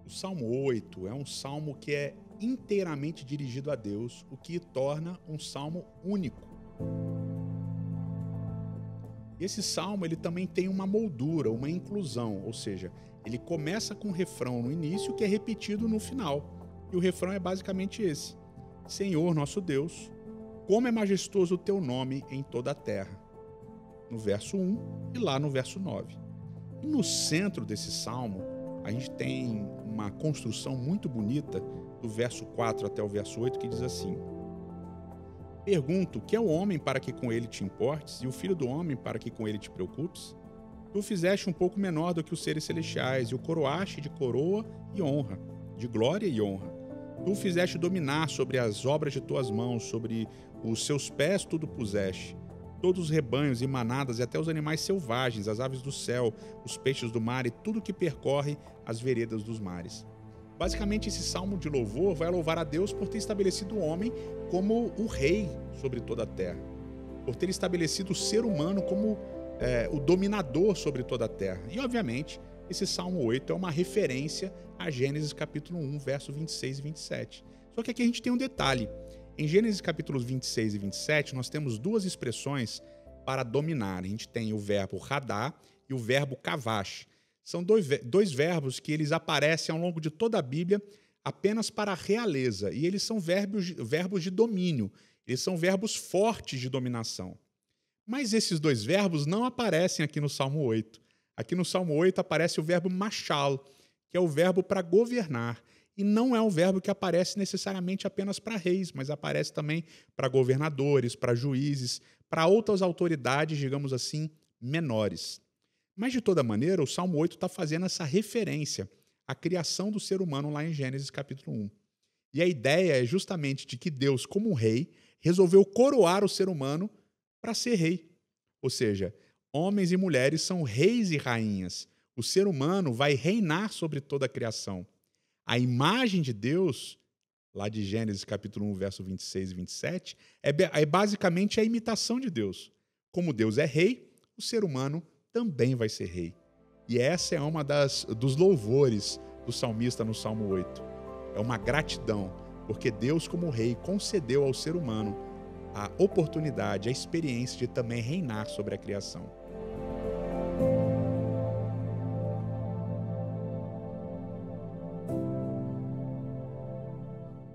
O Salmo 8 é um salmo que é inteiramente dirigido a Deus, o que torna um salmo único. Esse salmo ele também tem uma moldura, uma inclusão, ou seja, ele começa com um refrão no início que é repetido no final. E o refrão é basicamente esse: Senhor nosso Deus, como é majestoso o teu nome em toda a terra. No verso 1 e lá no verso 9. E no centro desse salmo, a gente tem uma construção muito bonita do verso 4 até o verso 8 que diz assim: Pergunto, que é o homem para que com ele te importes, e o filho do homem para que com ele te preocupes? Tu o fizeste um pouco menor do que os seres celestiais, e o coroaste de coroa e honra, de glória e honra. Tu o fizeste dominar sobre as obras de tuas mãos, sobre os seus pés tudo puseste. Todos os rebanhos e manadas, e até os animais selvagens, as aves do céu, os peixes do mar e tudo que percorre as veredas dos mares. Basicamente, esse salmo de louvor vai louvar a Deus por ter estabelecido o homem como o rei sobre toda a terra, por ter estabelecido o ser humano como o dominador sobre toda a terra. E, obviamente, esse Salmo 8 é uma referência a Gênesis capítulo 1, verso 26 e 27. Só que aqui a gente tem um detalhe. Em Gênesis capítulos 26 e 27, nós temos duas expressões para dominar. A gente tem o verbo radá e o verbo kavash. São dois verbos que eles aparecem ao longo de toda a Bíblia apenas para a realeza. E eles são verbos de domínio. Eles são verbos fortes de dominação. Mas esses dois verbos não aparecem aqui no Salmo 8. Aqui no Salmo 8 aparece o verbo machal, que é o verbo para governar. E não é um verbo que aparece necessariamente apenas para reis, mas aparece também para governadores, para juízes, para outras autoridades, digamos assim, menores. Mas, de toda maneira, o Salmo 8 está fazendo essa referência à criação do ser humano lá em Gênesis capítulo 1. E a ideia é justamente de que Deus, como um rei, resolveu coroar o ser humano para ser rei. Ou seja, homens e mulheres são reis e rainhas. O ser humano vai reinar sobre toda a criação. A imagem de Deus, lá de Gênesis capítulo 1, verso 26 e 27, é basicamente a imitação de Deus. Como Deus é rei, o ser humano também vai ser rei. E essa é uma dos louvores do salmista no Salmo 8. É uma gratidão, porque Deus, como rei, concedeu ao ser humano a oportunidade, a experiência de também reinar sobre a criação.